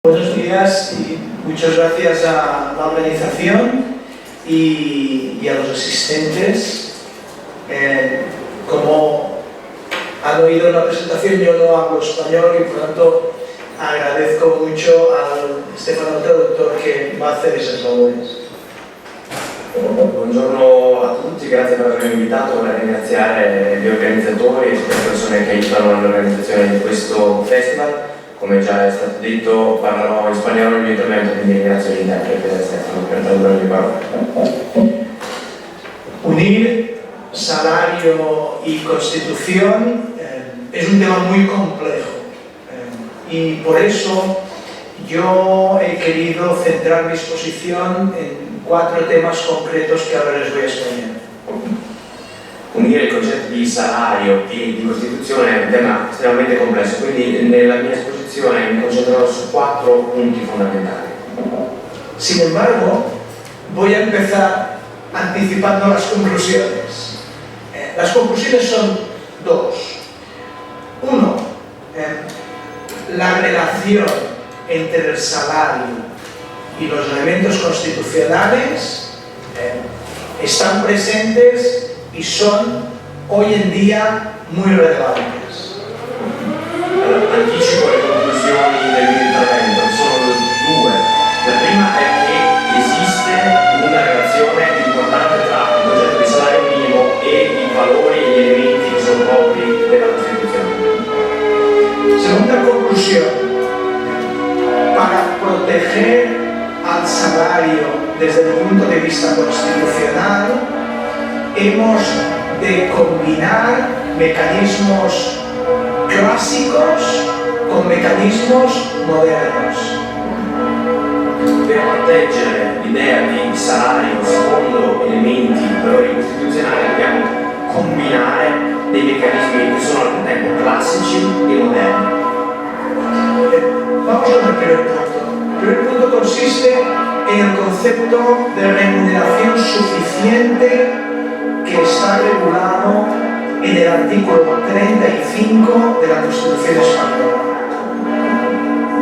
Buenos días y muchas gracias a la organización y a los asistentes. Como han oído en la presentación, yo no hablo español y por tanto agradezco mucho al Stefano traductor che va a hacer esas labores. Buongiorno a tutti, grazie per avermi invitato, vorrei ringraziare gli organizzatori e tutte le persone che aiutano nell'organizzazione di questo festival. Come già è stato detto, parlerò in spagnolo nel mio intervento, quindi ringrazio l'interprete Stefano per tradurre le mie parole. Unir salario y constitución es un tema muy complejo y por eso yo he querido centrar mi exposición en 4 temas concretos que ahora les voy a exponer. Unire il concetto di salario e di Costituzione è un tema estremamente complesso, quindi nella mia esposizione mi concentrerò su 4 punti fondamentali. Sin embargo, voy a empezar anticipando las conclusiones. Las conclusiones son 2. 1. La relación entre el salario y los elementos constitucionales están presentes y son hoy en día muy relevantes. Anticipo le conclusioni del mio intervento, sono 2. La prima è che esiste una relazione importante tra il concetto di salario minimo e i valori e gli elementi che sono propri della Costituzione. Segunda conclusión. Para proteger al salario desde el punto de vista constitucional, hemos de combinar mecanismos clásicos con mecanismos modernos. Per proteggere l'idea di salario secondo elementi, valori costituzionali, dobbiamo combinare dei meccanismi che sono al contempo classici e moderni. Vamos con el primer punto. El primer punto consiste en el concepto de remuneración suficiente que está regulado en el artículo 35 de la Constitución española.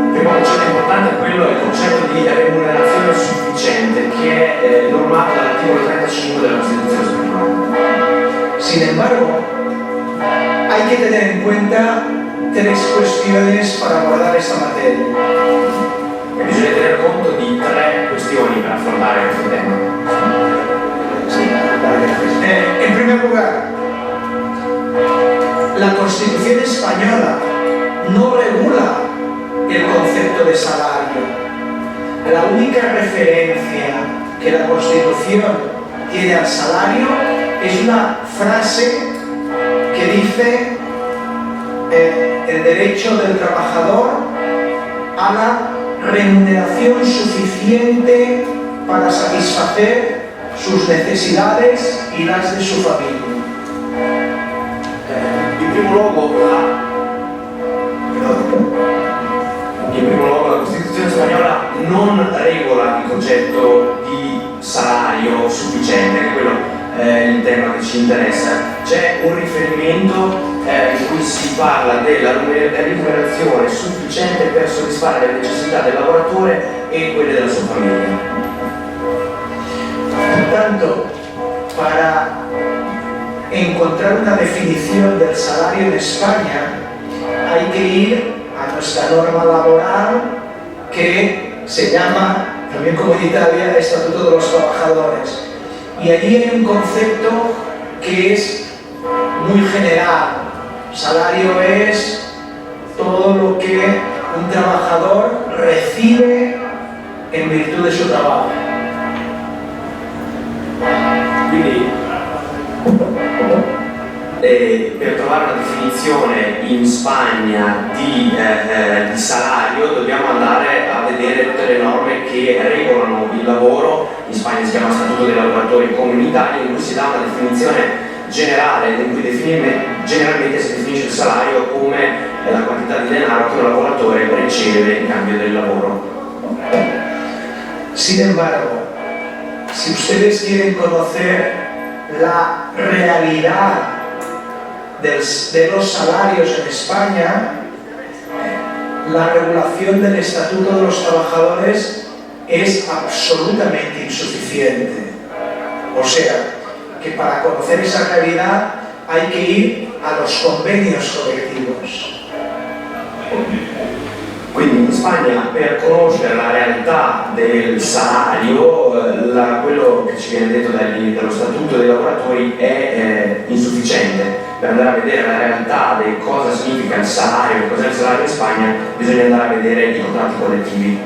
Il primo concetto importante è quello del concetto di remunerazione sufficiente che è normato dall'articolo 35 della Costituzione spagnola. Sin embargo, hay que tener en cuenta 3 cuestiones para abordar esta materia. E bisogna tener conto di 3 questioni per affrontare questo tema. En primer lugar, la Constitución española no regula el concepto de salario. La única referencia que la Constitución tiene al salario es una frase que dice el derecho del trabajador a la remuneración suficiente para satisfacer sus necesidades y las de su familia. In primo luogo la Costituzione spagnola non regola il concetto di salario sufficiente, che è quello il tema che ci interessa. C'è un riferimento in cui si parla della remunerazione sufficiente per soddisfare le necessità del lavoratore e quelle della sua famiglia. Por tanto, para encontrar una definición del salario en España hay que ir a nuestra norma laboral que se llama, también como en Italia, Estatuto de los Trabajadores. Y allí hay un concepto que es muy general. Salario es todo lo que un trabajador recibe en virtud de su trabajo. Quindi per trovare una definizione in Spagna di salario dobbiamo andare a vedere tutte le norme che regolano il lavoro. In Spagna si chiama Statuto dei lavoratori come in Italia, in cui si dà una definizione generale, in cui generalmente si definisce il salario come la quantità di denaro che un lavoratore riceve in cambio del lavoro. Sin embargo, si ustedes quieren conocer la realidad de los salarios en España, la regulación del Estatuto de los Trabajadores es absolutamente insuficiente. O sea, que para conocer esa realidad hay que ir a los convenios collettivos. Quindi in Spagna, per conoscere la realtà del salario, quello che ci viene detto dallo Statuto dei lavoratori è insufficiente. Per andare a vedere la realtà di cosa significa il salario, cos'è il salario in Spagna, bisogna andare a vedere i contratti collettivi.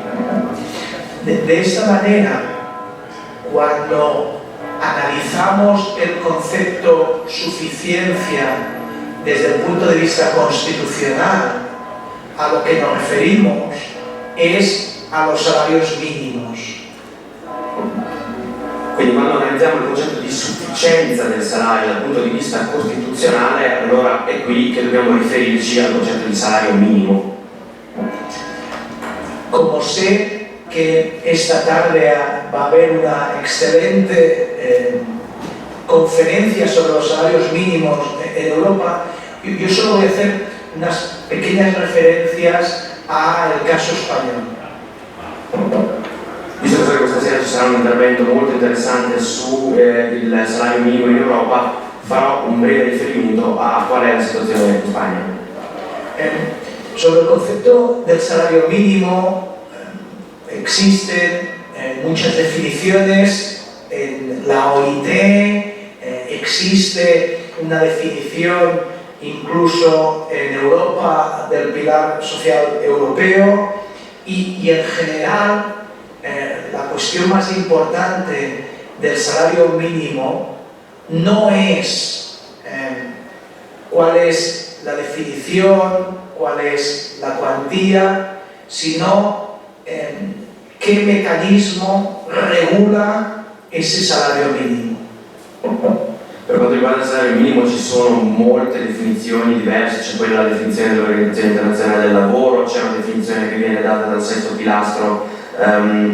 De esta manera, cuando analizamos el concepto suficiencia desde el punto de vista constitucional, a lo que nos referimos es a los salarios mínimos. Quindi quando analizziamo il concetto di sufficienza del salario dal punto di vista costituzionale, allora è qui che dobbiamo riferirci al concetto di salario minimo. Como sé que esta tarde va a haber una excelente conferencia sobre los salarios mínimos en Europa, yo solo voy a hacer unas pequeñas referencias al caso español. Visto che questa sera ci sarà un intervento molto interessante sul salario minimo in Europa, farò un breve riferimento a qual è la situazione in Spagna. Sobre el concepto del salario mínimo existen muchas definiciones. En la OIT existe una definición incluso en Europa del pilar social europeo y en general la cuestión más importante del salario mínimo no es cuál es la definición, cuál es la cuantía, sino qué mecanismo regula ese salario mínimo. Per quanto riguarda il salario minimo ci sono molte definizioni diverse, c'è quella la definizione dell'Organizzazione Internazionale del Lavoro, c'è una definizione che viene data dal sesto pilastro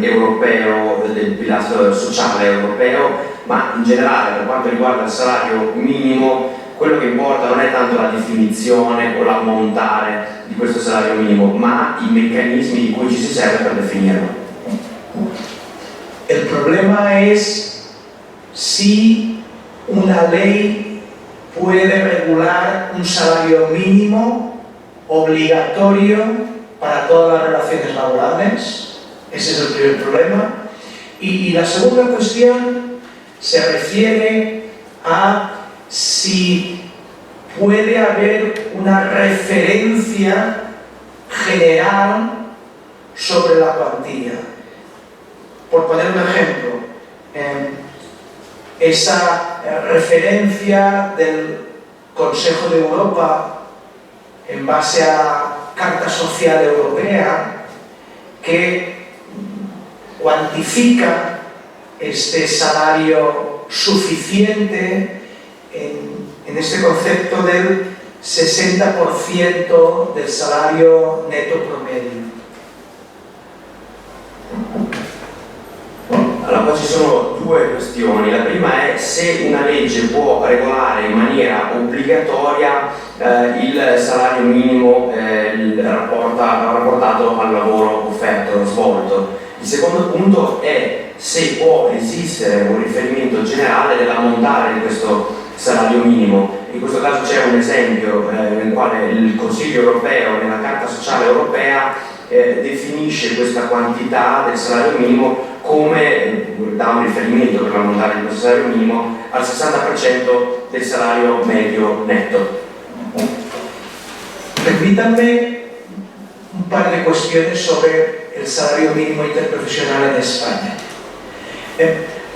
europeo, del pilastro sociale europeo, ma in generale per quanto riguarda il salario minimo quello che importa non è tanto la definizione o l'ammontare di questo salario minimo, ma i meccanismi di cui ci si serve per definirlo. El problema es si una ley puede regular un salario mínimo obligatorio para todas las relaciones laborales. Ese es el primer problema. Y la segunda cuestión se refiere a si puede haber una referencia general sobre la cuantía. Por poner un ejemplo, esa referencia del Consejo de Europa en base a la Carta Social Europea que cuantifica este salario suficiente en este concepto del 60% del salario neto promedio. Allora, poi ci sono due questioni. La prima è se una legge può regolare in maniera obbligatoria il salario minimo rapportato al lavoro offerto, svolto. Il secondo punto è se può esistere un riferimento generale dell'ammontare di questo salario minimo. In questo caso c'è un esempio nel quale il Consiglio europeo, nella Carta Sociale Europea, definisce questa quantità del salario minimo come dà un riferimento per l'ammontare di questo salario minimo al 60% del salario medio netto. Permítanme un par de cuestiones sobre el salario mínimo interprofesional en España.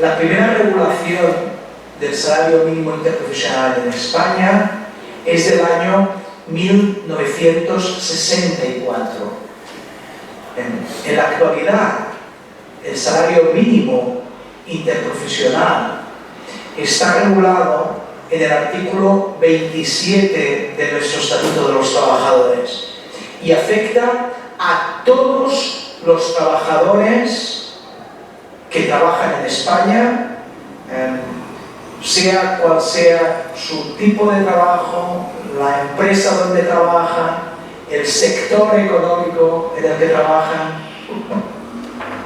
La primera regulación del salario mínimo interprofesional en España es del año 1964. En la actualidad, el salario mínimo interprofesional está regulado en el artículo 27 de nuestro Estatuto de los Trabajadores y afecta a todos los trabajadores que trabajan en España, sea cual sea su tipo de trabajo, la empresa donde trabajan, el sector económico en el que trabajan.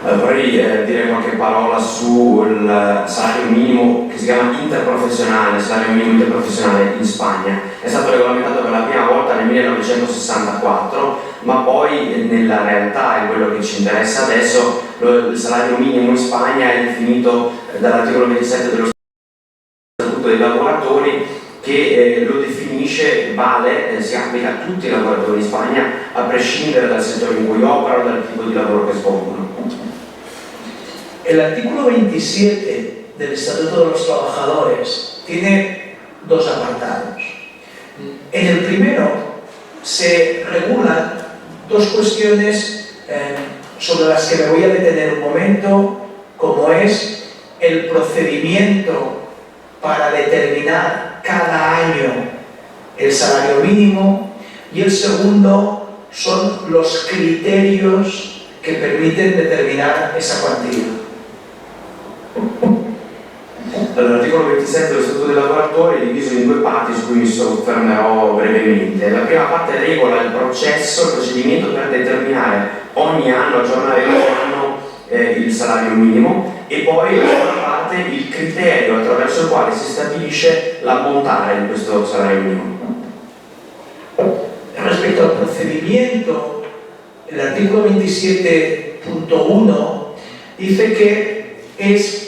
Vorrei dire qualche parola sul salario minimo che si chiama interprofessionale, salario minimo interprofessionale in Spagna. È stato regolamentato per la prima volta nel 1964, ma poi nella realtà, è quello che ci interessa adesso, il salario minimo in Spagna è definito dall'articolo 27 dello Statuto dei lavoratori, che lo definisce, vale, si applica a tutti i lavoratori in Spagna, a prescindere dal settore in cui operano, dal tipo di lavoro che svolgono. El artículo 27 del Estatuto de los Trabajadores tiene dos apartados. En el primero se regulan dos cuestiones sobre las que me voy a detener un momento, como es el procedimiento para determinar cada año el salario mínimo, y el segundo son los criterios que permiten determinar esa cuantía. L'articolo 27 dello Statuto dei lavoratori è diviso in due parti su cui mi soffermerò brevemente. La prima parte regola il procedimento per determinare ogni anno, aggiornare ogni anno il salario minimo, e poi la seconda parte il criterio attraverso il quale si stabilisce l'ammontare di questo salario minimo. Respecto al procedimiento, el artículo 27.1 dice que es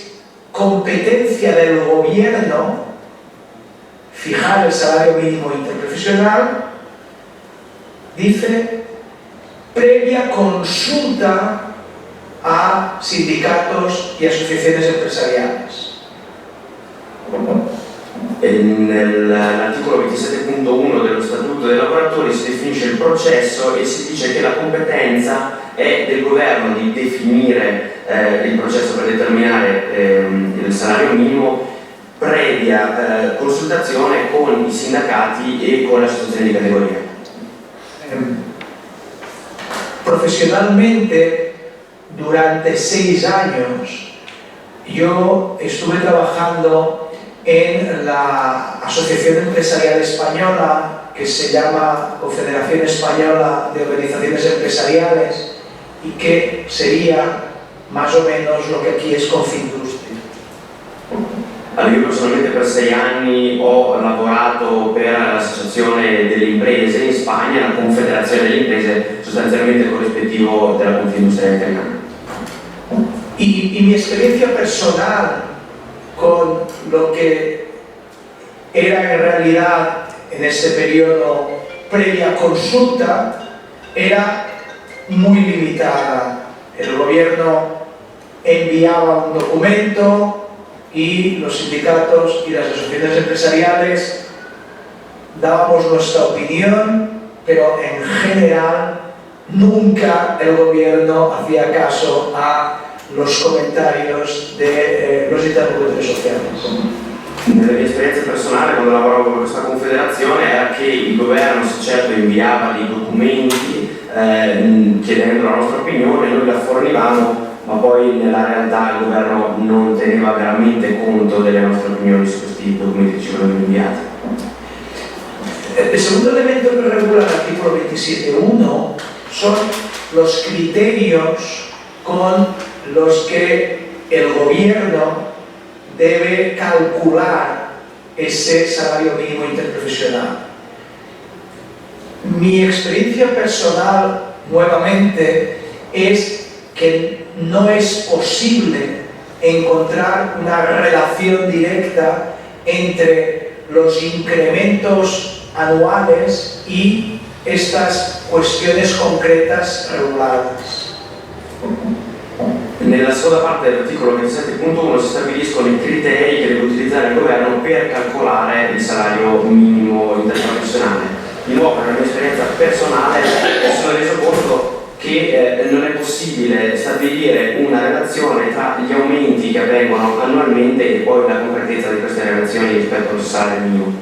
competencia del gobierno fijar el salario mínimo interprofesional, dice, previa consulta a sindicatos y asociaciones empresariales. Nell'articolo 27.1 dello Statuto dei lavoratori si definisce il processo e si dice che la competenza è del governo di definire il processo per determinare il salario minimo, previa consultazione con i sindacati e con le associazioni di categoria. Profesionalmente, durante 6 años, yo estuve trabajando en la Asociación Empresarial Española, que se llama Confederación Española de Organizaciones Empresariales, y que sería más o menos lo que aquí es Confindustria. Allora, io personalmente per 6 anni ho lavorato per l'Associazione delle Imprese in Spagna, la Confederazione delle Imprese, sostanzialmente corrispettivo della Confindustria italiana. Y mi experiencia personal con lo que era en realidad en este periodo previa consulta era muy limitada. El gobierno enviaba un documento y los sindicatos y las asociaciones empresariales dábamos nuestra opinión, pero en general nunca el gobierno hacía caso a los comentarios de los interlocutores sociales. Nella mia esperienza personale, quando lavoravo con questa confederazione, era che il governo certo inviava dei documenti chiedendo la nostra opinione, noi la fornivamo, ma poi nella realtà il governo non teneva veramente conto delle nostre opinioni su questi documenti che ci venivano inviati. El segundo elemento que regula el artículo 27.1 son los criterios con los que el gobierno debe calcular ese salario mínimo interprofesional. Mi experiencia personal, nuevamente, es que no es posible encontrar una relación directa entre los incrementos anuales y estas cuestiones concretas reguladas. Nella seconda parte dell'articolo 27.1 si stabiliscono i criteri che deve utilizzare il governo per calcolare il salario minimo interprofessionale. Di nuovo, nella mia esperienza personale mi sono reso conto che non è possibile stabilire una relazione tra gli aumenti che avvengono annualmente e poi la concretezza di queste relazioni rispetto al salario minimo.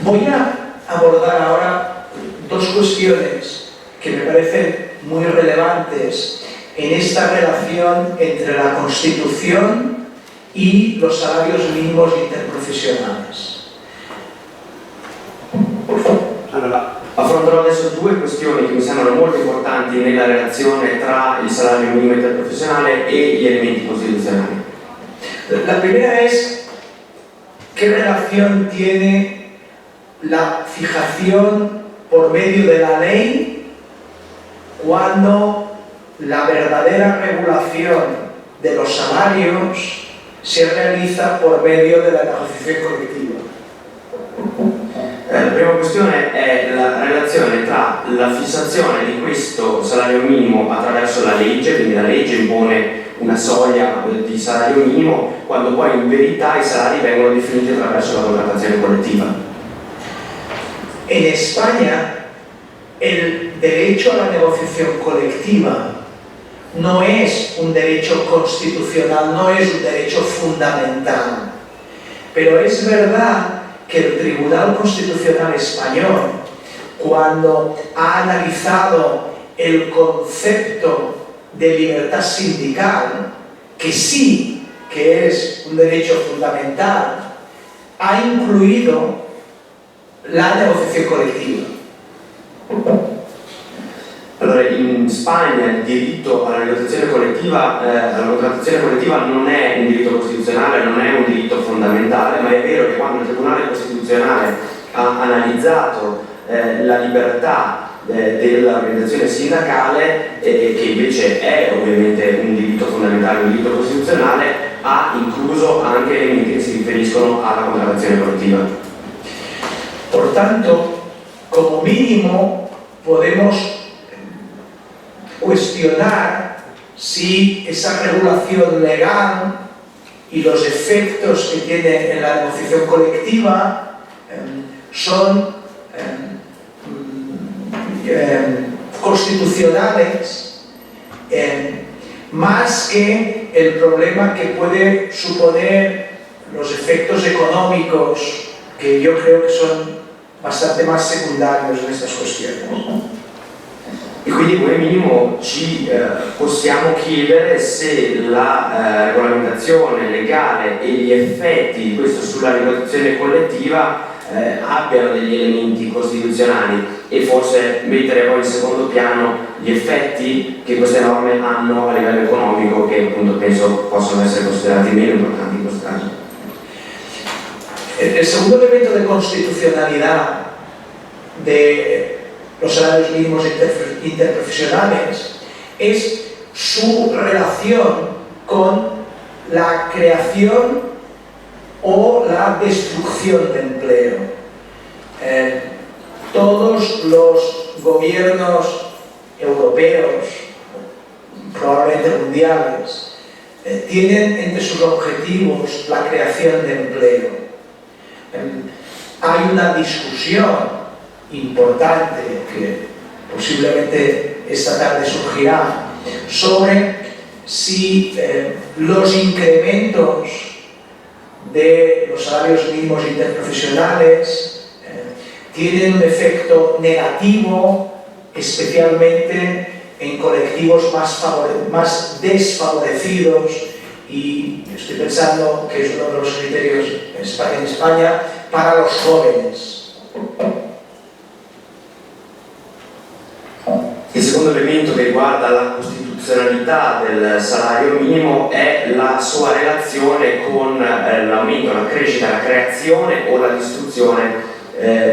Voy a abordar ahora dos cuestiones que me parecen muy relevantes en esta relación entre la Constitución y los salarios mínimos interprofesionales. Allora, Affronterò adesso due questioni che mi sembrano molto importanti nella relazione tra il salario minimo interprofesionale e gli elementi costituzionali. La primera es qué relación tiene la fijación por medio de la ley cuando la verdadera regulación de los salarios si realizza por medio della negociazione collettiva. La prima questione è la relazione tra la fissazione di questo salario minimo attraverso la legge, quindi la legge impone una soglia di salario minimo, quando poi in verità i salari vengono definiti attraverso la contrattazione collettiva. En España, el derecho a la negociación colectiva no es un derecho constitucional, no es un derecho fundamental. Pero es verdad que el Tribunal Constitucional Español, cuando ha analizado el concepto de libertad sindical, que sí que es un derecho fundamental, ha incluido la negociazione collettiva. Allora, in Spagna il diritto alla negoziazione collettiva, alla contrattazione collettiva non è un diritto costituzionale, non è un diritto fondamentale, ma è vero che quando il Tribunale Costituzionale ha analizzato la libertà dell'organizzazione sindacale, che invece è ovviamente un diritto fondamentale, un diritto costituzionale, ha incluso anche elementi che si riferiscono alla contrattazione collettiva. Por tanto, como mínimo podemos cuestionar si esa regulación legal y los efectos que tiene en la negociación colectiva son constitucionales, más que el problema que puede suponer los efectos económicos, que yo creo que son bastante más secundarios en estas cuestiones. E quindi come minimo ci possiamo chiedere se la regolamentazione legale e gli effetti di questo sulla negoziazione collettiva abbiano degli elementi costituzionali, e forse mettere poi in secondo piano gli effetti che queste norme hanno a livello economico, che appunto penso possono essere considerati meno importanti in questo caso. El segundo elemento de constitucionalidad de los salarios mínimos interprofesionales es su relación con la creación o la destrucción de empleo. Todos los gobiernos europeos, probablemente mundiales, tienen entre sus objetivos la creación de empleo. Hay una discusión importante que posiblemente esta tarde surgirá sobre si los incrementos de los salarios mínimos interprofesionales tienen un efecto negativo, especialmente en colectivos más desfavorecidos, y estoy pensando que es uno de los criterios en España para los jóvenes. Il secondo elemento che riguarda la costituzionalità del salario minimo è la sua relazione con l'aumento, la crescita, la creazione o la distruzione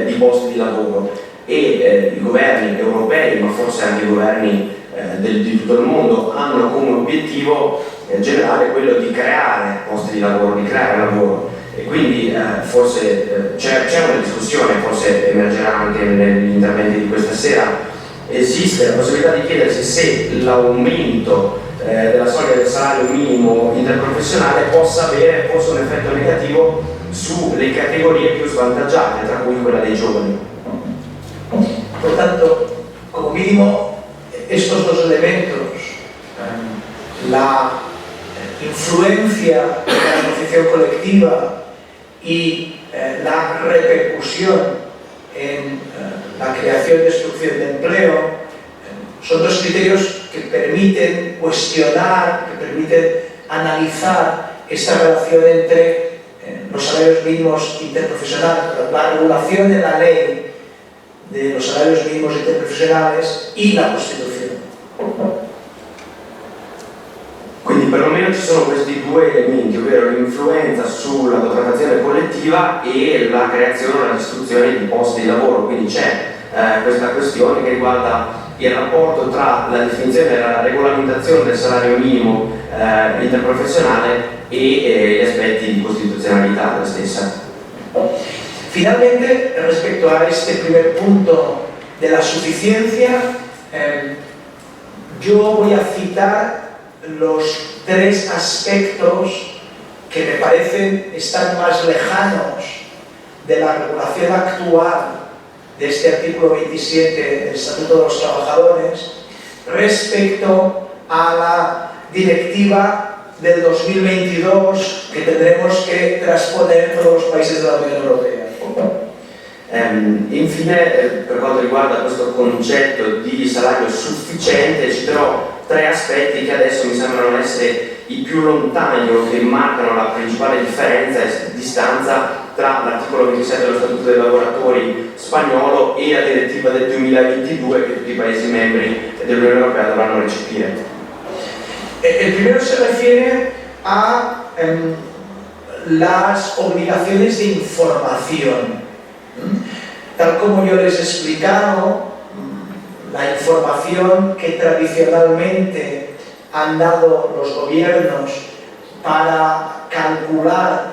di posti di lavoro, e i governi europei, ma forse anche i governi di tutto il mondo, hanno come obiettivo generale quello di creare posti di lavoro, di creare lavoro. E quindi forse c'è una discussione, forse emergerà anche negli interventi di questa sera. Esiste la possibilità di chiedersi se l'aumento della soglia del salario minimo interprofessionale possa avere forse un effetto negativo sulle categorie più svantaggiate, tra cui quella dei giovani. Por tanto, como mínimo, estos dos elementos, la influencia de la negociación colectiva y la repercusión en la creación y destrucción de empleo, son dos criterios que permiten cuestionar, que permiten analizar esta relación entre los salarios mínimos interprofesionales, la regulación de la ley de los salarios mínimos interprofessionales y la Costituzione. Quindi perlomeno ci sono questi due elementi, ovvero l'influenza sulla contrattazione collettiva e la creazione o la distruzione di posti di lavoro. Quindi c'è questa questione che riguarda il rapporto tra la definizione e la regolamentazione del salario minimo interprofessionale e gli aspetti di costituzionalità della stessa. Finalmente, respecto a este primer punto de la suficiencia, yo voy a citar los tres aspectos que me parecen estar más lejanos de la regulación actual de este artículo 27 del Estatuto de los Trabajadores respecto a la directiva del 2022 che tendremos che trasponer en todos los países de la Unión Europea. Infine, per quanto riguarda questo concetto di salario sufficiente, citerò tre aspetti che adesso mi sembrano essere i più lontani o che marcano la principale differenza e distanza tra l'articolo 27 dello Statuto dei lavoratori spagnolo e la direttiva del 2022 che tutti i Paesi membri dell'Unione Europea dovranno recepire. El primero se refiere a las obligaciones de información. Tal como yo les he explicado, la información que tradicionalmente han dado los gobiernos para calcular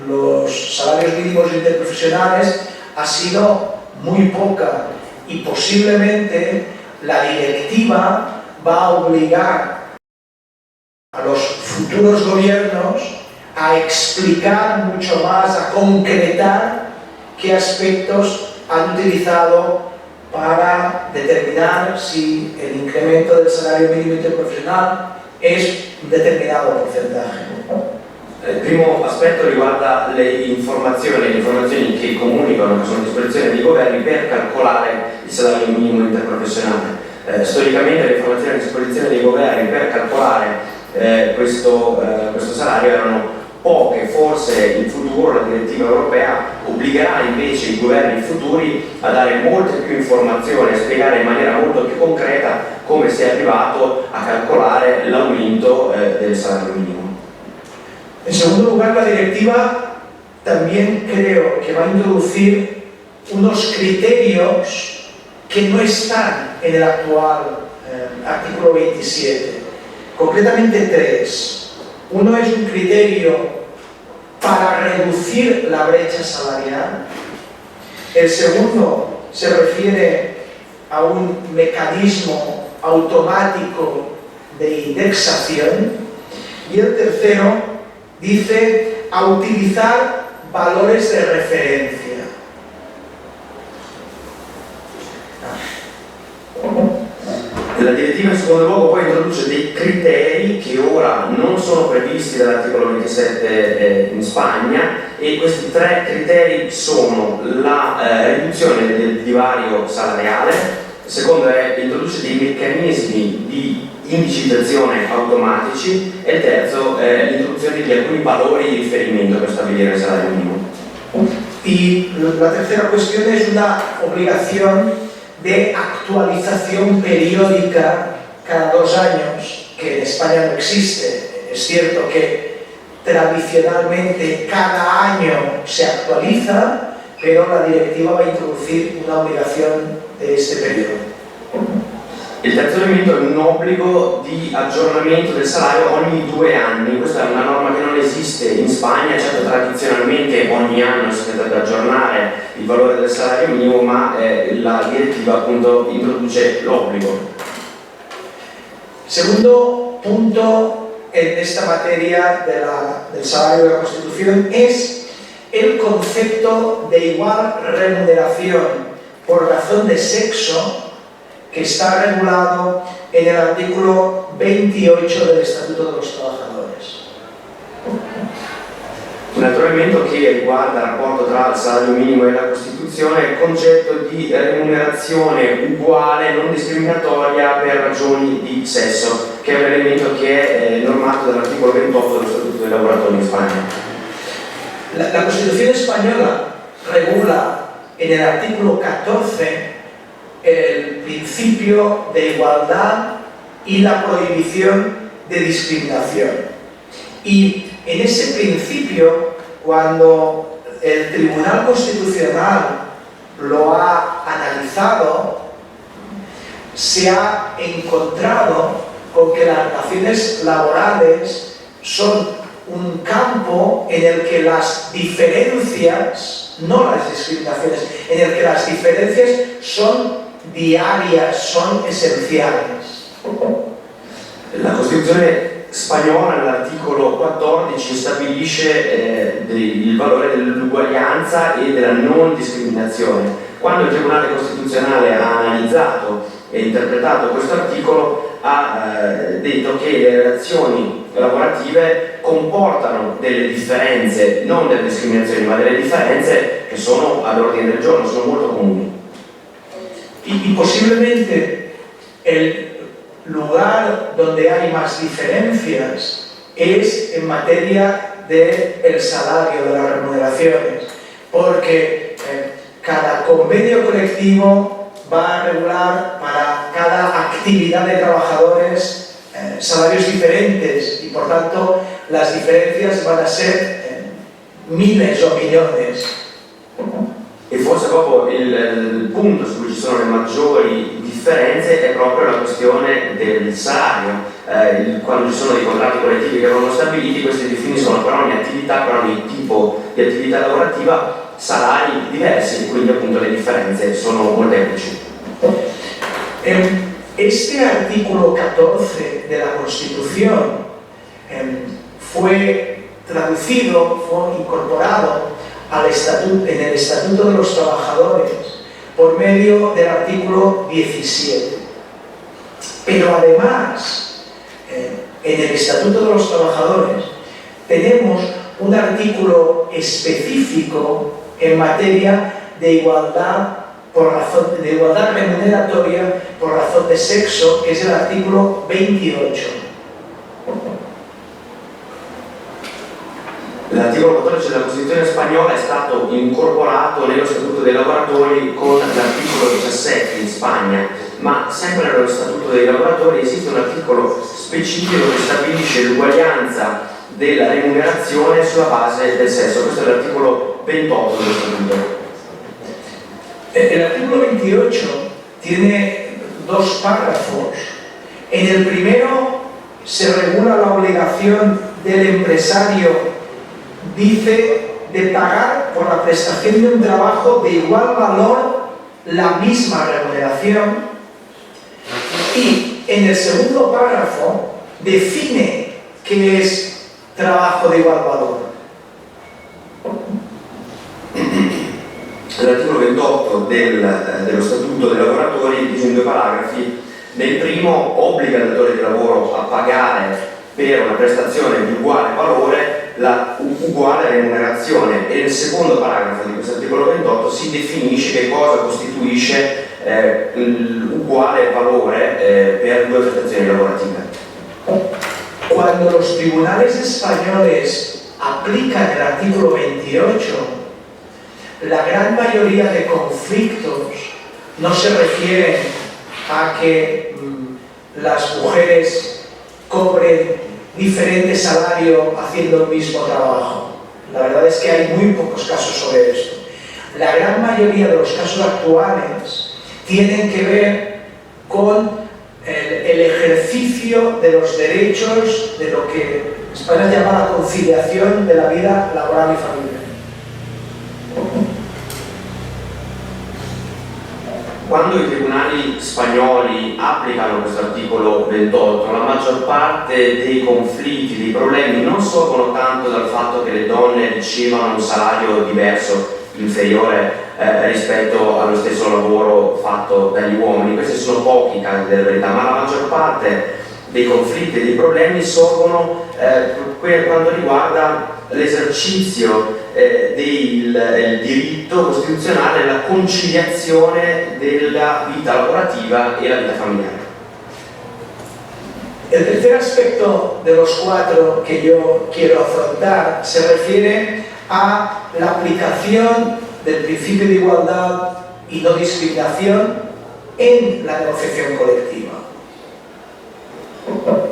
los salarios mínimos interprofesionales ha sido muy poca y posiblemente la directiva va a obligar a los futuros gobiernos a explicar mucho más, a concretar qué aspectos han utilizado para determinar si el incremento del salario mínimo interprofessionale es un determinato porcentaje. Il primo aspetto riguarda le informazioni che comunicano, che sono a disposizione dei governi per calcolare il salario minimo interprofessionale. Storicamente le informazioni a disposizione dei governi per calcolare questo salario erano poche, forse in futuro la direttiva europea obbligherà invece i governi futuri a dare molte più informazioni, a spiegare in maniera molto più concreta come si è arrivato a calcolare l'aumento del salario minimo. En segundo lugar, la directiva también creo que va a introducir unos criterios que no están en el actual artículo 27, concretamente tres. Uno es un criterio para reducir la brecha salarial. El segundo se refiere a un mecanismo automático de indexación. Y el tercero dice a utilizar valores de referencia. La direttiva in secondo luogo poi introduce dei criteri che ora non sono previsti dall'articolo 27 in Spagna, e questi tre criteri sono la riduzione del divario salariale, il secondo introduce dei meccanismi di indicizzazione automatici e il terzo l'introduzione di alcuni valori di riferimento per stabilire il salario minimo. Y la tercera cuestión es una obligación de actualización periódica cada 2 años, que en España no existe. Es cierto que tradicionalmente cada año se actualiza, pero la directiva va a introducir una obligación de este periodo. Il terzo elemento è un obbligo di aggiornamento del salario ogni 2 anni. Questa è una norma che non esiste in Spagna, certo tradizionalmente ogni anno si deve aggiornare il valore del salario minimo, ma la direttiva appunto introduce l'obbligo. Segundo punto en esta materia del salario de la Constitución es el concepto de igual remuneración por razón de sexo, que está regulado en el artículo 28 del Estatuto de los Trabajadores. Un altro elemento che riguarda il rapporto tra il salario minimo e la Costituzione è il concetto di remunerazione uguale, non discriminatoria per ragioni di sesso, che è un elemento che è normato dall'articolo 28 dello Statuto dei lavoratori in Spagna. La Constitución española regula en el artículo 14 el principio de igualdad y la prohibición de discriminación. Y en ese principio, cuando el Tribunal Constitucional lo ha analizado, se ha encontrado con que las relaciones laborales son un campo en el que las diferencias, no las discriminaciones, en el que las diferencias son diarias, son esenciales. La Costituzione spagnola nell'articolo 14 stabilisce il valore dell'uguaglianza e della non discriminazione. Quando il Tribunale Costituzionale ha analizzato e interpretato questo articolo, ha detto che le relazioni lavorative comportano delle differenze, non delle discriminazioni, ma delle differenze che sono all'ordine del giorno, sono molto comuni. Y posiblemente el lugar donde hay más diferencias es en materia del salario, de las remuneraciones, porque cada convenio colectivo va a regular para cada actividad de trabajadores salarios diferentes y por tanto las diferencias van a ser miles o millones. E forse proprio il punto su cui ci sono le maggiori differenze è proprio la questione del salario. Quando ci sono dei contratti collettivi che vengono stabiliti, questi definiscono per ogni attività, per ogni tipo di attività lavorativa, salari diversi, quindi appunto le differenze sono molteplici. Este artículo 14 de la Constitución fue traducido, fue incorporado en el Estatuto de los Trabajadores por medio del artículo 17. Pero además, en el Estatuto de los Trabajadores tenemos un artículo específico en materia de igualdad de igualdad remuneratoria por razón de sexo, que es el artículo 28. L'articolo 14 della Costituzione spagnola è stato incorporato nello Statuto dei lavoratori con l'articolo 17 in Spagna, ma sempre nello Statuto dei lavoratori esiste un articolo specifico che stabilisce l'uguaglianza della remunerazione sulla base del sesso. Questo è l'articolo 28 dello Statuto. El artículo 28 tiene dos párrafos. En el primero se regula la obligación del empresario, dice, de pagar por la prestación de un trabajo de igual valor la misma remuneración, y en el segundo párrafo define qué es trabajo de igual valor. L'articolo 28 dello Statuto dei lavoratori è diviso in due paragrafi. Nel primo obbliga il datore di lavoro a pagare per una prestazione di uguale valore la uguale remunerazione, e nel secondo paragrafo di questo articolo 28 si definisce che cosa costituisce l'uguale valore per due prestazioni lavorative. Cuando los tribunales españoles aplican el artículo 28, la gran mayoría de conflictos no se refieren a que las mujeres cobren diferente salario haciendo el mismo trabajo. La verdad es que hay muy pocos casos sobre esto. La gran mayoría de los casos actuales tienen que ver con el ejercicio de los derechos de lo que España llama la conciliación de la vida laboral y familiar. Quando i tribunali spagnoli applicano questo articolo 28, la maggior parte dei conflitti, dei problemi non sorgono tanto dal fatto che le donne ricevano un salario diverso, inferiore rispetto allo stesso lavoro fatto dagli uomini. Questi sono pochi casi della verità, ma la maggior parte dei conflitti e dei problemi sorgono per quanto riguarda l'esercizio del diritto costituzionale alla conciliazione della vita lavorativa e la vita familiare. El tercer aspecto de los cuatro que yo quiero afrontar se refiere a la aplicación del principio de igualdad y no discriminación en la negociación colectiva.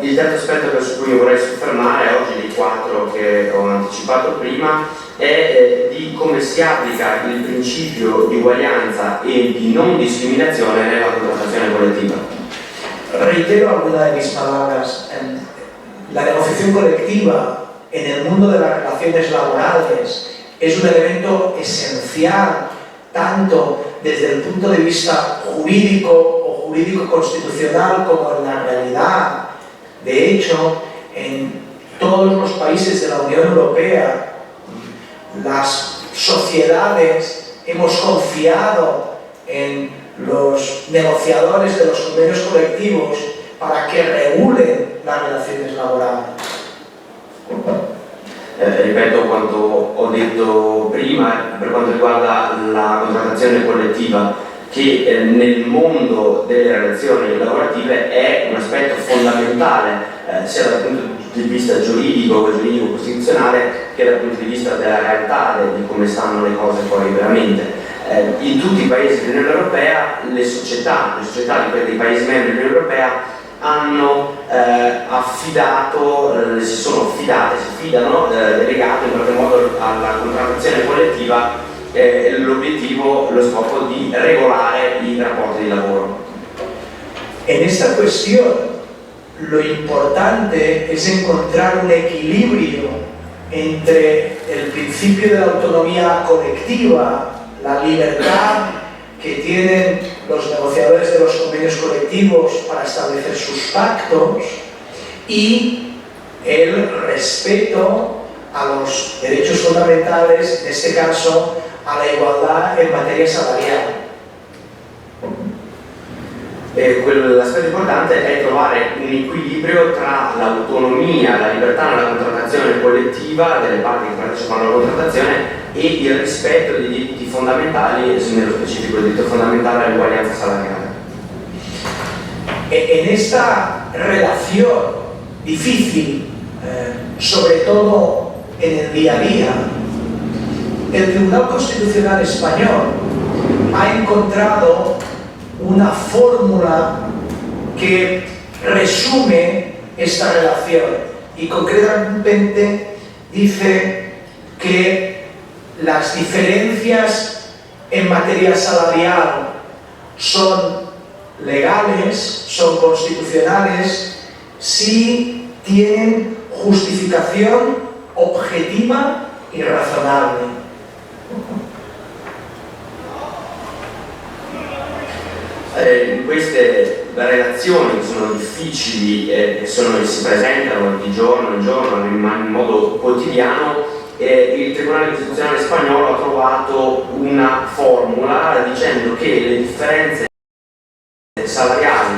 Il terzo aspetto su cui mi vorrei soffermare oggi, dei 4 che ho anticipato prima, è di come si applica il principio di uguaglianza e di non discriminazione nella contrattazione collettiva. Reitero algunas de mis palabras. La negociación colectiva en el mundo de las relaciones laborales es un elemento esencial, tanto desde el punto de vista jurídico o jurídico-constitucional como en la realidad. De hecho, en todos los países de la Unión Europea, las sociedades hemos confiado en los negociadores de los convenios colectivos para que regulen las relaciones laborales. Ripeto quanto ho detto prima per quanto riguarda la contrattazione collettiva, che nel mondo delle relazioni lavorative è un aspetto fondamentale sia dal punto di vista giuridico-costituzionale che dal punto di vista della realtà di come stanno le cose poi veramente. In tutti i paesi dell'Unione Europea le società dei paesi membri dell'Unione Europea hanno si fidano, delegato in qualche modo alla contrattazione collettiva l'obiettivo, lo scopo di regolare i rapporti di lavoro. En esta cuestión, lo importante es encontrar un equilibrio entre el principio de la autonomía colectiva, la libertad que tienen los negociadores de los convenios colectivos para establecer sus pactos y el respeto a los derechos fundamentales, en este caso a la igualdad en materia salarial. L'aspetto importante è trovare un equilibrio tra l'autonomia, la libertà nella contrattazione collettiva delle parti che partecipano alla contrattazione e il rispetto dei diritti fondamentali, nello specifico il diritto fondamentale all'uguaglianza salariale. En esta relación difícil, sobre todo en el día a día, el Tribunal Constitucional Español ha encontrado una fórmula que resume esta relación y concretamente dice que las diferencias en materia salarial son legales, son constitucionales, si tienen justificación objetiva y razonable. Queste relazioni sono difficili, si presentano di giorno in giorno, in modo quotidiano. Il Tribunale Costituzionale spagnolo ha trovato una formula dicendo che le differenze salariali,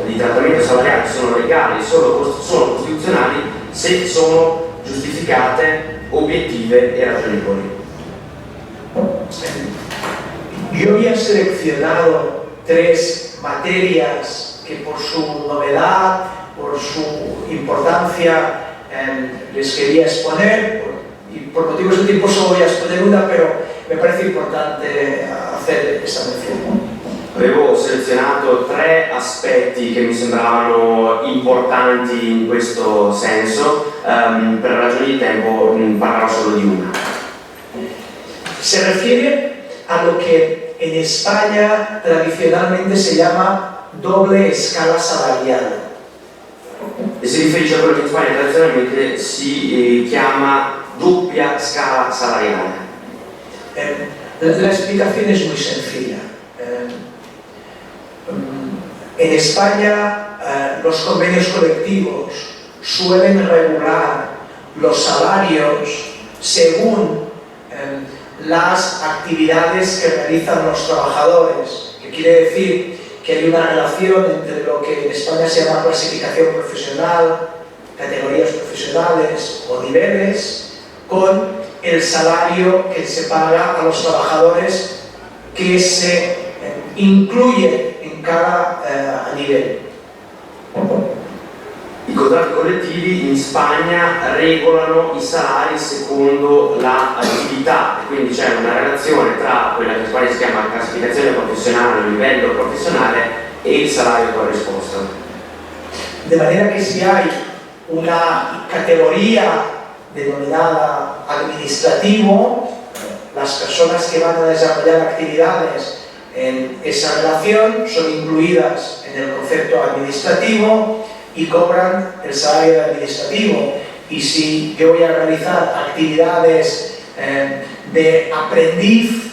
di trattamento salariale sono legali, sono costituzionali se sono giustificate, obiettive e ragionevoli. Yo había seleccionado 3 materias que por su novedad, por su importancia, les quería exponer, y por motivos de tiempo solo voy a exponer una, pero me parece importante hacer esta mención. Avevo selezionato 3 aspetti che mi sembravano importanti in questo senso, per ragioni di tempo parlerò solo di una. Se refiere a lo que en España tradicionalmente se llama doble escala salarial. E si riferisce a quello che in Spagna tradizionalmente si chiama doppia scala salariale. La explicación es muy sencilla. En España los convenios colectivos suelen regular los salarios según las actividades que realizan los trabajadores, que quiere decir que hay una relación entre lo que en España se llama clasificación profesional, categorías profesionales o niveles, con el salario que se paga a los trabajadores que se incluyen en cada nivel. Il contratti collettivi in Spagna regolano i salari secondo l'attività, e quindi c'è una relazione tra quella che in Spagna si chiama classificazione professionale, livello professionale, e il salario corrisposto. De manera que si hay una categoría denominada administrativo, las personas que van a desarrollar actividades en esa relación son incluidas en el concepto administrativo y cobran el salario administrativo. Y si yo voy a realizar actividades de aprendiz,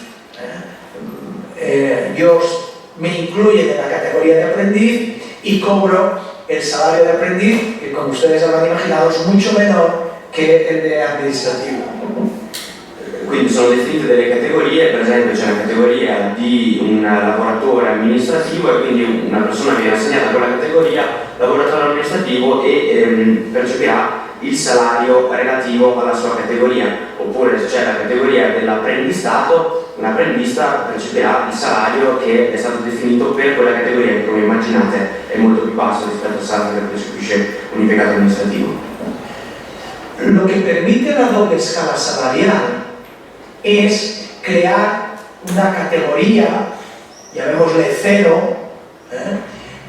yo me incluyen en la categoría de aprendiz y cobro el salario de aprendiz, que como ustedes habrán imaginado es mucho menor che el de amministrativo. Quindi sono definite delle categorie, per esempio c'è la categoria di un lavoratore amministrativo e quindi una persona viene assegnata a quella categoria, lavoratore amministrativo, e percepirà il salario relativo alla sua categoria. Oppure se c'è la categoria dell'apprendistato, un apprendista percepirà il salario che è stato definito per quella categoria, che come immaginate è molto più basso rispetto al salario che percepisce un impiegato amministrativo. Lo que permite la doble escala salarial es crear una categoría, llamémosle cero,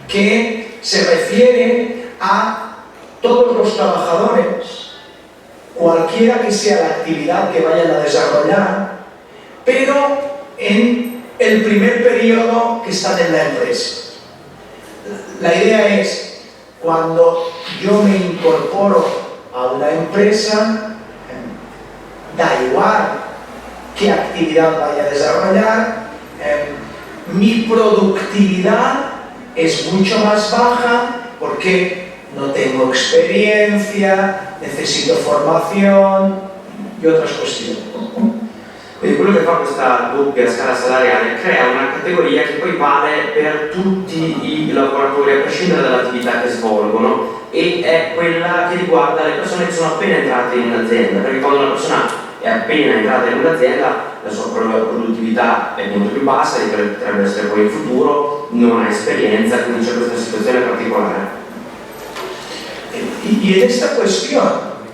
que se refiere a todos los trabajadores, cualquiera que sea la actividad que vayan a desarrollar, pero en el primer periodo que están en la empresa. La idea es, cuando yo me incorporo a una empresa, da igual qué actividad vaya a desarrollar, mi productividad es mucho más baja porque no tengo experiencia, necesito formación y otras cuestiones. Quindi quello che fa questa doppia scala salariale crea una categoria che poi vale per tutti i lavoratori a prescindere dall'attività che svolgono, e è quella che riguarda le persone che sono appena entrate in un'azienda, perché quando una persona è appena entrata in un'azienda la sua produttività è molto più bassa di quella che potrebbe essere poi in futuro, non ha esperienza, quindi c'è questa situazione particolare. Y en esta cuestión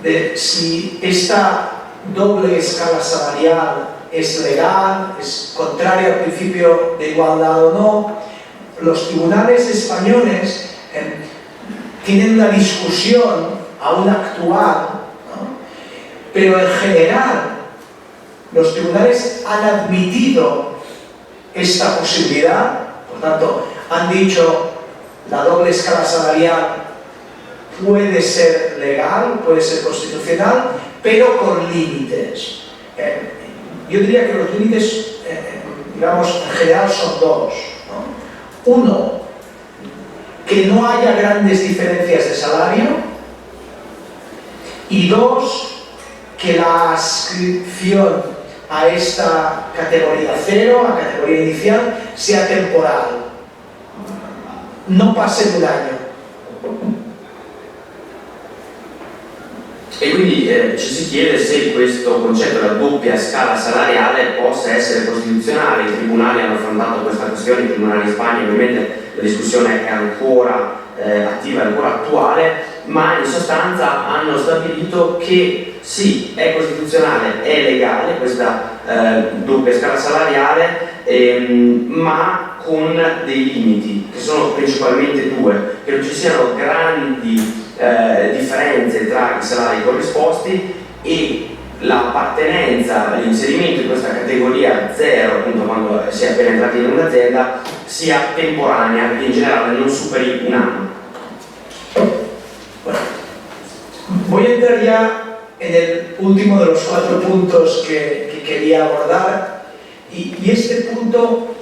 de si esta doble escala salarial es legal, es contraria al principio de igualdad o no, los tribunales españoles tienen una discusión aún actual, ¿no? Pero en general los tribunales han admitido esta posibilidad, por tanto han dicho la doble escala salarial puede ser legal, puede ser constitucional, pero con límites. Yo diría que los límites, digamos, en general son dos, ¿no? Uno, que no haya grandes diferencias de salario, y dos, que la adscripción a esta categoría cero, a categoría inicial, sea temporal, no pase de un año. E quindi ci si chiede se questo concetto della doppia scala salariale possa essere costituzionale. I tribunali hanno affrontato questa questione, i tribunali in Spagna, ovviamente la discussione è ancora attiva, è ancora attuale, ma in sostanza hanno stabilito che sì, è costituzionale, è legale questa doppia scala salariale, ma con dei limiti, che sono principalmente due: che non ci siano grandi differenze tra i salari corrisposti e l'appartenenza, l'inserimento in questa categoria zero, appunto quando si è appena entrati in un'azienda, sia temporanea e in generale non superi un anno. Bueno, voy a entrar ya en el último de los 4 puntos que quería abordar, y este punto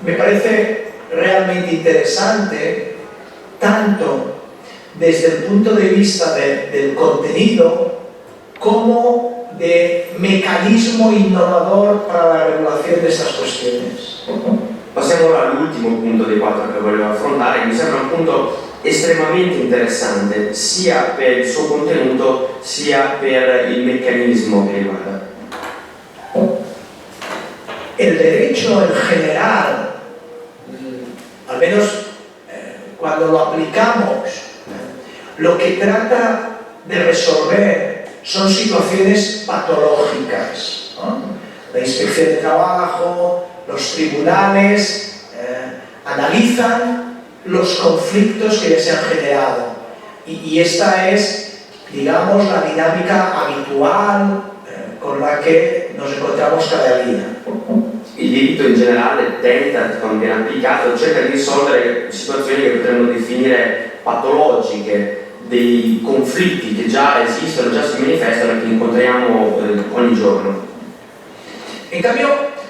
me parece realmente interesante, tanto desde el punto de vista del contenido como de mecanismo innovador para la regulación de estas cuestiones. Passiamo ora all'ultimo punto dei 4 che volevo affrontare, che mi sembra un punto estremamente interessante sia per il suo contenuto sia per il meccanismo che riguarda. El derecho en general, al menos cuando lo aplicamos lo que trata de resolver son situaciones patológicas, ¿no? La inspección de trabajo, los tribunales analizan los conflictos que ya se han generado y esta es, digamos, la dinámica habitual con la che nos incontriamo cada día. Il diritto in generale tenta, quando viene applicato, cerca di risolvere situazioni che potremmo definire patologiche, dei conflitti che già esistono, già si manifestano e che incontriamo ogni giorno. En cambio,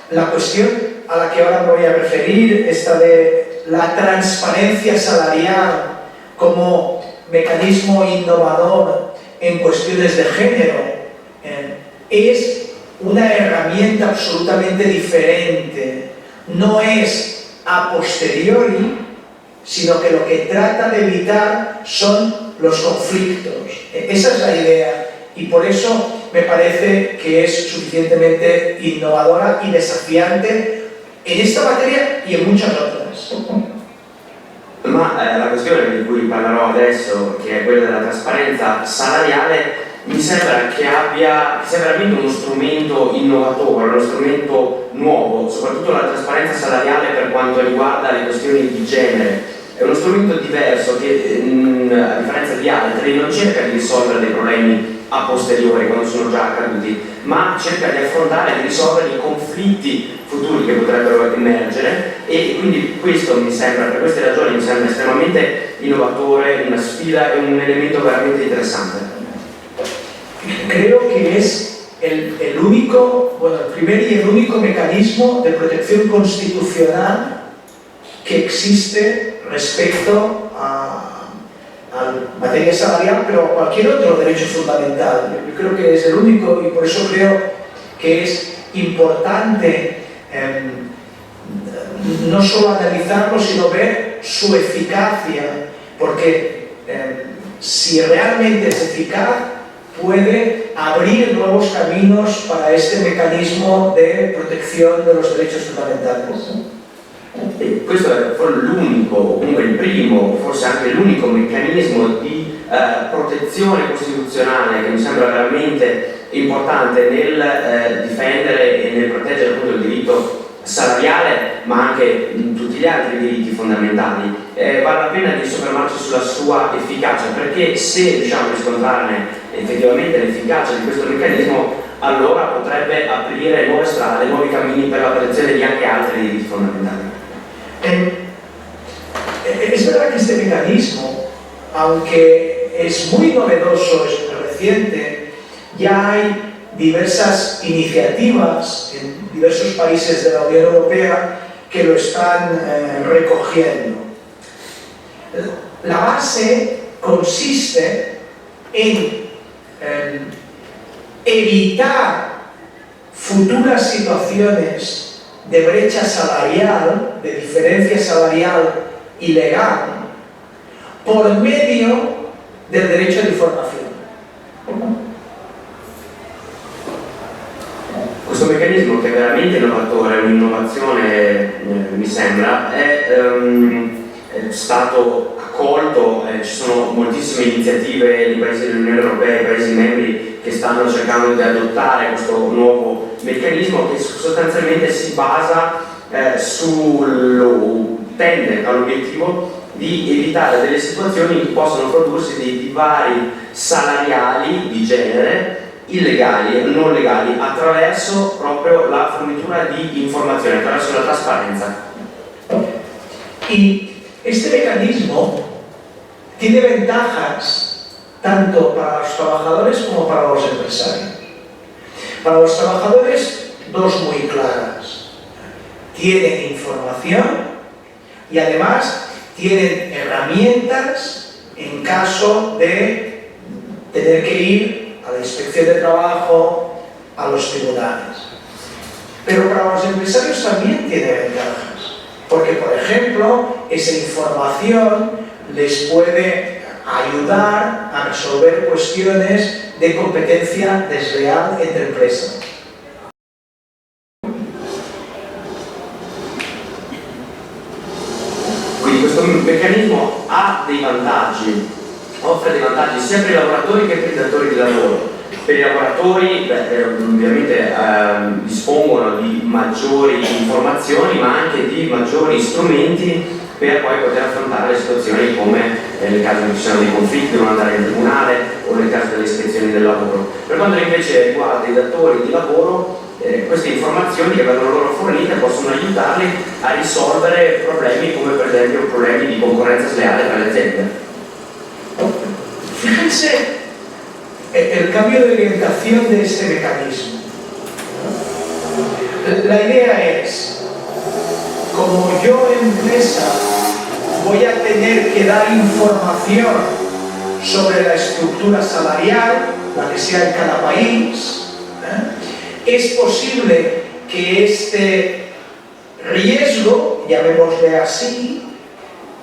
la cuestión a la que ahora me voy a referir, esta de la transparencia salarial como mecanismo innovador en cuestiones de género, es una herramienta absolutamente diferente. No es a posteriori, sino que lo que trata de evitar son los conflictos. Esa es la idea y por eso me parece che è suficientemente innovadora y desafiante en esta materia y en muchas otras. Ma la questione di cui parlerò adesso, che è quella della trasparenza salariale, mi sembra che sia veramente uno strumento innovatore, uno strumento nuovo, soprattutto la trasparenza salariale per quanto riguarda le questioni di genere. È uno strumento diverso che, a differenza di altri, non cerca di risolvere dei problemi a posteriori, quando sono già accaduti, ma cerca di affrontare e di risolvere i conflitti futuri che potrebbero emergere e quindi questo mi sembra, per queste ragioni mi sembra estremamente innovatore, una sfida e un elemento veramente interessante. Creo que es el único, bueno, el primer y el único mecanismo de protección constitucional que existe respecto a materia salarial, pero a cualquier otro derecho fundamental. Yo creo que es el único y por eso creo que es importante no solo analizarlo, sino ver su eficacia, porque si realmente es eficaz, puede abrir nuevos caminos para este mecanismo de protección de los derechos fundamentales. E questo è l'unico, o comunque il primo, forse anche l'unico meccanismo di protezione costituzionale che mi sembra veramente importante nel difendere e nel proteggere appunto il diritto salariale, ma anche tutti gli altri diritti fondamentali. Vale la pena di soffermarci sulla sua efficacia, perché se riusciamo a riscontrarne effettivamente l'efficacia di questo meccanismo, allora potrebbe aprire nuove strade, nuovi cammini per la protezione di anche altri diritti fondamentali. Es verdad que este mecanismo, aunque es muy novedoso, es reciente, ya hay diversas iniciativas en diversos países de la Unión Europea que lo están recogiendo. La base consiste en evitar futuras situaciones de brecha salarial, de diferencia salarial ilegal, por medio del derecho de información. Questo meccanismo, che è veramente innovatore, un'innovazione mi sembra, è stato accolto, ci sono moltissime iniziative nei paesi dell'Unione Europea, i paesi membri che stanno cercando di adottare questo nuovo meccanismo che sostanzialmente si basa tende all'obiettivo di evitare delle situazioni che possono prodursi dei divari salariali di genere illegali e non legali attraverso proprio la fornitura di informazioni, attraverso la trasparenza. Y este mecanismo tiene ventajas tanto para los trabajadores como para los empresarios. Para los trabajadores, dos muy claras. Tienen información y además tienen herramientas en caso de tener que ir a la inspección de trabajo, a los tribunales. Pero para los empresarios también tiene ventajas, porque por ejemplo, esa información les puede ayudar a resolver cuestiones de competencia desleal entre empresas. Quindi questo meccanismo ha dei vantaggi, offre vantaggi sia per i lavoratori che per i datori di lavoro. Per i lavoratori ovviamente dispongono di maggiori informazioni ma anche di maggiori strumenti per poi poter affrontare le situazioni come nel caso in cui ci siano dei conflitti, devono andare in tribunale o nel caso delle ispezioni del lavoro. Per quanto invece riguarda i datori di lavoro, queste informazioni che vengono loro fornite possono aiutarli a risolvere problemi come per esempio problemi di concorrenza sleale tra le aziende. Fíjense el cambio de orientación de este mecanismo. La idea es, como yo empresa voy a tener que dar información sobre la estructura salarial, la que sea en cada país, es posible que este riesgo, llamémosle así,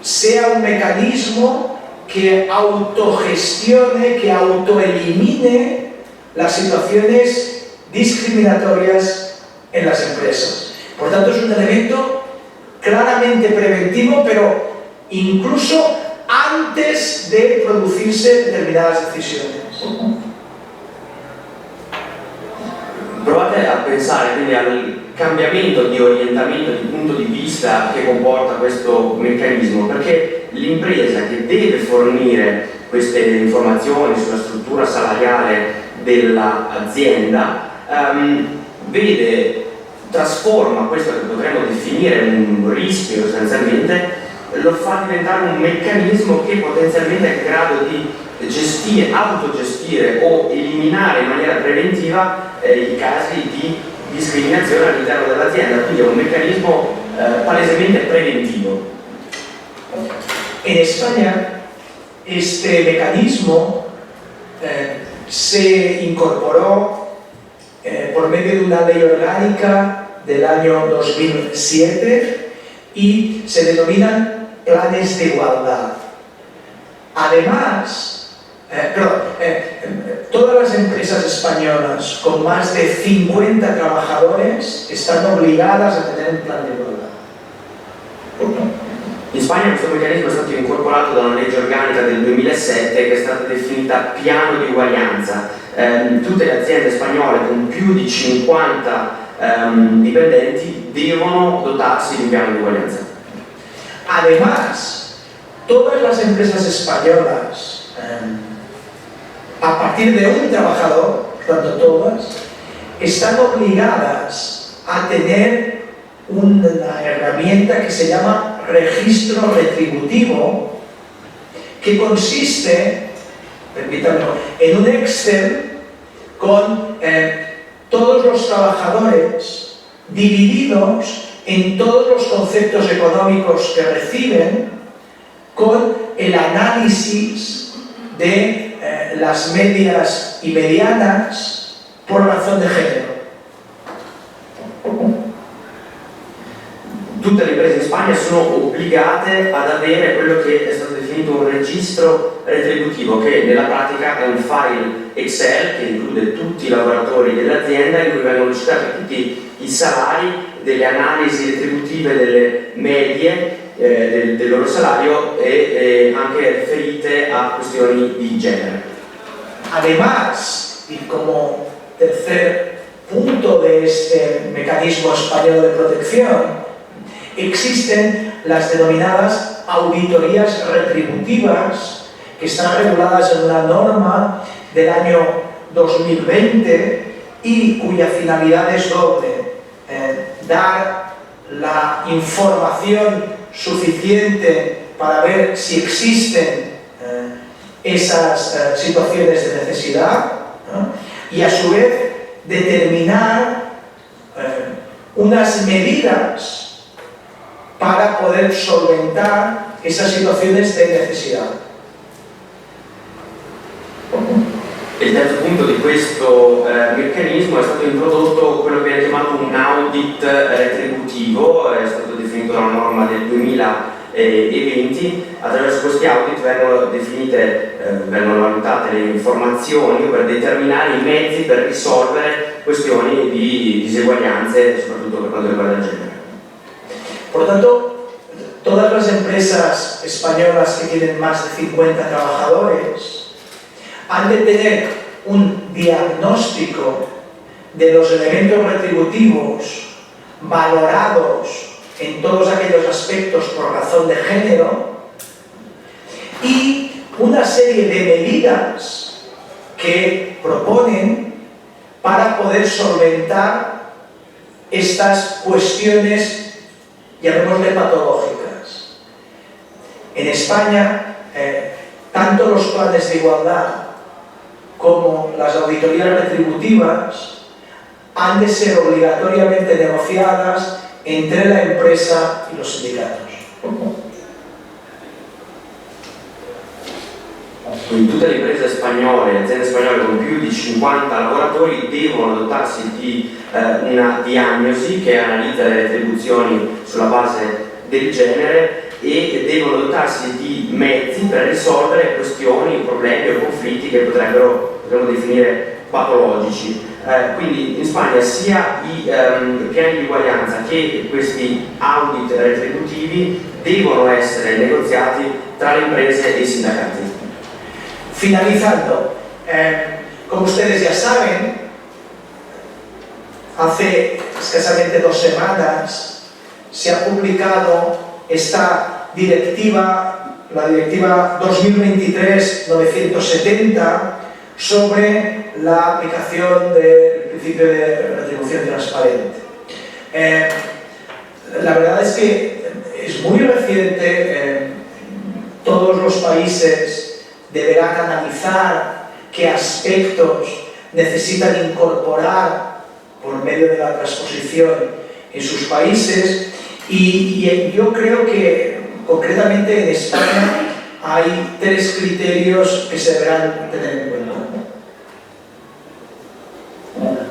sea un mecanismo que autogestione, que autoelimine las situaciones discriminatorias en las empresas. Por tanto, es un elemento claramente preventivo, pero incluso antes de producirse determinadas decisiones. Provate a pensare quindi al cambiamento di orientamento, di punto di vista che comporta questo meccanismo, perché l'impresa che deve fornire queste informazioni sulla struttura salariale dell'azienda trasforma questo che potremmo definire un rischio sostanzialmente, lo fa diventare un meccanismo che potenzialmente è in grado di autogestire o eliminare in maniera preventiva i casi di discriminazione all'interno dell'azienda, quindi è un meccanismo palesemente preventivo. En España este mecanismo se incorporó por medio de una ley orgánica del año 2007 y se denominan planes de igualdad. Además, todas las empresas españolas con más de 50 trabajadores están obligadas a tener un plan de igualdad. In Spagna questo meccanismo è stato incorporato da una legge organica del 2007 che è stata definita piano di uguaglianza. Tutte le aziende spagnole con più di 50 dipendenti devono dotarsi di un piano di uguaglianza. Además, todas las empresas españolas, a partir de un trabajador, tanto todas, están obligadas a tener una herramienta que se llama registro retributivo, que consiste, permítanme, en un Excel con todos los trabajadores divididos en todos los conceptos económicos que reciben, con el análisis de las medias y medianas por razón de género. Tutte le imprese in Spagna sono obbligate ad avere quello che è stato definito un registro retributivo, che nella pratica è un file Excel che include tutti i lavoratori dell'azienda, in cui vengono citati tutti i salari, delle analisi retributive delle medie del loro salario e anche riferite a questioni di genere. Además, y como tercer punto de este mecanismo español de protección, existen las denominadas auditorías retributivas que están reguladas en una norma del año 2020 y cuya finalidad es doble: dar la información suficiente para ver si existen esas situaciones de necesidad, ¿no? Y a su vez determinar unas medidas para poder solventar esas situaciones de necesidad. Il terzo punto di questo meccanismo è stato introdotto quello che viene chiamato un audit retributivo, è stato definito da una norma del 2020. Attraverso questi audit vengono valutate le informazioni per determinare i mezzi per risolvere questioni di diseguaglianze, soprattutto per quanto riguarda il genere. Por tanto, todas las empresas españolas que tienen más de 50 trabajadores han de tener un diagnóstico de los elementos retributivos valorados en todos aquellos aspectos por razón de género y una serie de medidas que proponen para poder solventar estas cuestiones, llamémosle patológicas. En España, tanto los planes de igualdad como las auditorías retributivas han de ser obligatoriamente negociadas entre la empresa e i sindacatos. Quindi tutte le imprese spagnole, le aziende spagnole con più di 50 lavoratori devono dotarsi di una diagnosi che analizza le retribuzioni sulla base del genere e devono dotarsi di mezzi per risolvere questioni, problemi o conflitti che potremmo definire patologici. Quindi in Spagna sia i piani di uguaglianza che questi audit retributivi devono essere negoziati tra le imprese e i sindacati. Finalizando, como ustedes ya saben, hace escasamente 2 semanas se ha publicado esta directiva, la directiva 2023-970, sobre la aplicación del principio de retribución transparente. La verdad es que es muy reciente, todos los países deberán analizar qué aspectos necesitan incorporar por medio de la transposición en sus países y yo creo que concretamente en España hay 3 criterios que se deberán tener en cuenta.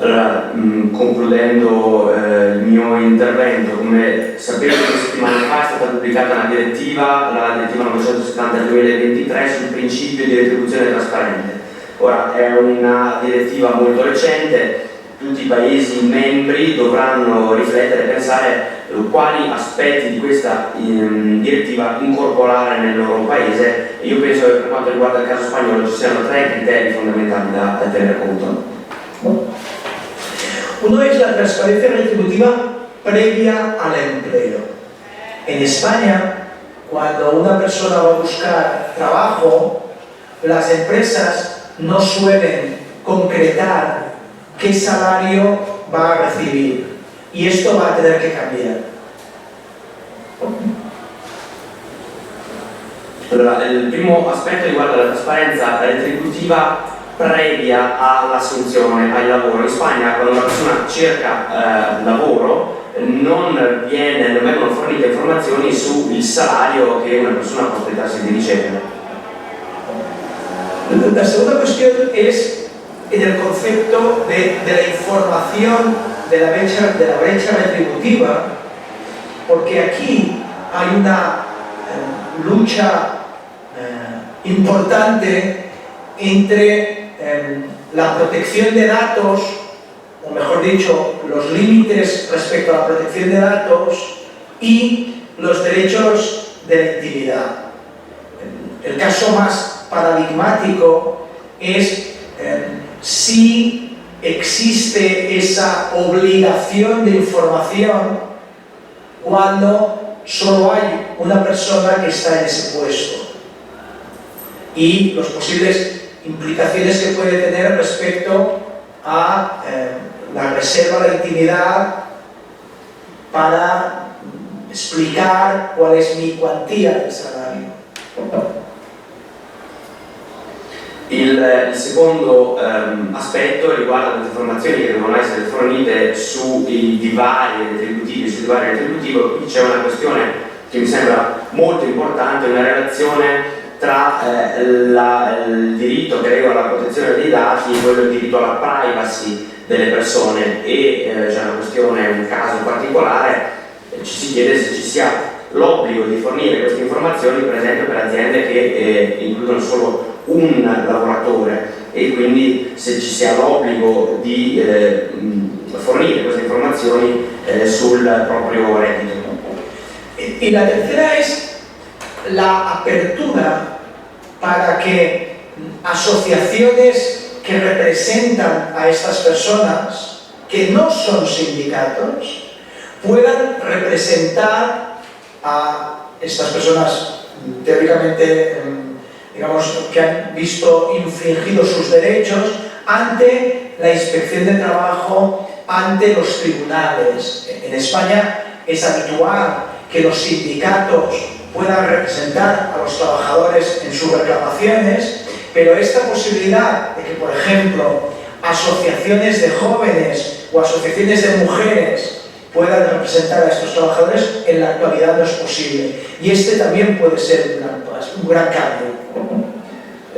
Allora, concludendo il mio intervento, come sapete 2 settimane fa è stata pubblicata la direttiva 970 del 2023 sul principio di retribuzione trasparente. Ora è una direttiva molto recente, tutti i Paesi membri dovranno riflettere e pensare quali aspetti di questa direttiva incorporare nel loro Paese e io penso che per quanto riguarda il caso spagnolo ci siano 3 criteri fondamentali da tenere conto. Uno es la transparencia retributiva previa al empleo. En España, cuando una persona va a buscar trabajo, las empresas no suelen concretar qué salario va a recibir y esto va a tener que cambiar. Allora, il primo aspetto riguarda la trasparenza retributiva previa all'assunzione, al lavoro. In Spagna quando una persona cerca lavoro non vengono fornite informazioni sul salario che una persona può aspettarsi di ricevere. La segunda cuestión es en el concepto de la información de la brecha retributiva, porque aquí hay una lucha importante entre la protección de datos, o mejor dicho, los límites respecto a la protección de datos y los derechos de la intimidad. El caso más paradigmático es si existe esa obligación de información cuando solo hay una persona que está en ese puesto y los posibles implicaciones que puede tener respecto a la reserva de intimidad para explicar cuál es mi cuantía del salario. Il secondo aspetto riguarda le informazioni che devono essere fornite sui divari retributivi, qui c'è una questione che mi sembra molto importante, una relazione tra il diritto che regola la protezione dei dati e quello del diritto alla privacy delle persone e c'è una questione, un caso particolare, ci si chiede se ci sia l'obbligo di fornire queste informazioni per esempio per aziende che includono solo un lavoratore e quindi se ci sia l'obbligo di fornire queste informazioni sul proprio reddito. Y la tercera es la apertura para que asociaciones que representan a estas personas, que no son sindicatos, puedan representar a estas personas teóricamente, digamos, que han visto infringidos sus derechos ante la inspección de trabajo, ante los tribunales. En España es habitual que los sindicatos puedan representar a los trabajadores en sus reclamaciones, pero esta posibilidad de que, por ejemplo, asociaciones de jóvenes o asociaciones de mujeres puedan representar a estos trabajadores, en la actualidad no es posible. Y este también puede ser un gran cambio.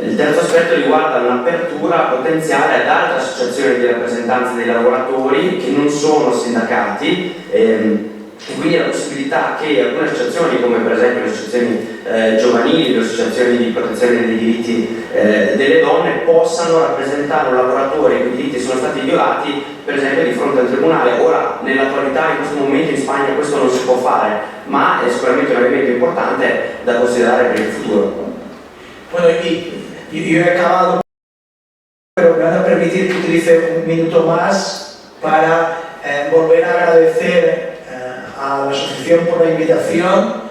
Il terzo aspetto riguarda un'apertura potenziale ad altre associazioni di rappresentanza dei lavoratori che non sono sindacati, e quindi la possibilità che alcune associazioni, come per esempio le associazioni giovanili, le associazioni di protezione dei diritti delle donne, possano rappresentare un lavoratore i cui diritti sono stati violati, per esempio di fronte al tribunale. Ora, nell'attualità, in questo momento in Spagna questo non si può fare, ma è sicuramente un elemento importante da considerare per il futuro. Bueno, yo he acabado, pero me van a permitir que utilice un minuto más para volver a agradecer a la asociación por la invitación,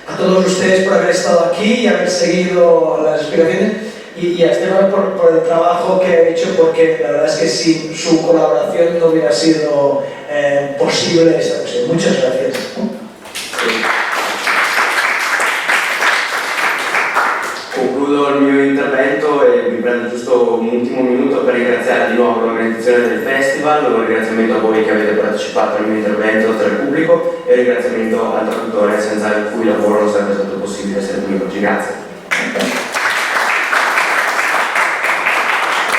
a todos ustedes por haber estado aquí y haber seguido las explicaciones, y a Esteban por el trabajo que ha hecho, porque la verdad es que sin su colaboración no hubiera sido posible esta cuestión. Muchas gracias. Concludo il mio intervento e mi prendo giusto un ultimo minuto per ringraziare di nuovo l'organizzazione del festival, un ringraziamento a voi che avete partecipato al mio intervento tra il pubblico e un ringraziamento al traduttore senza il cui lavoro non sarebbe stato possibile essere qui oggi. Grazie.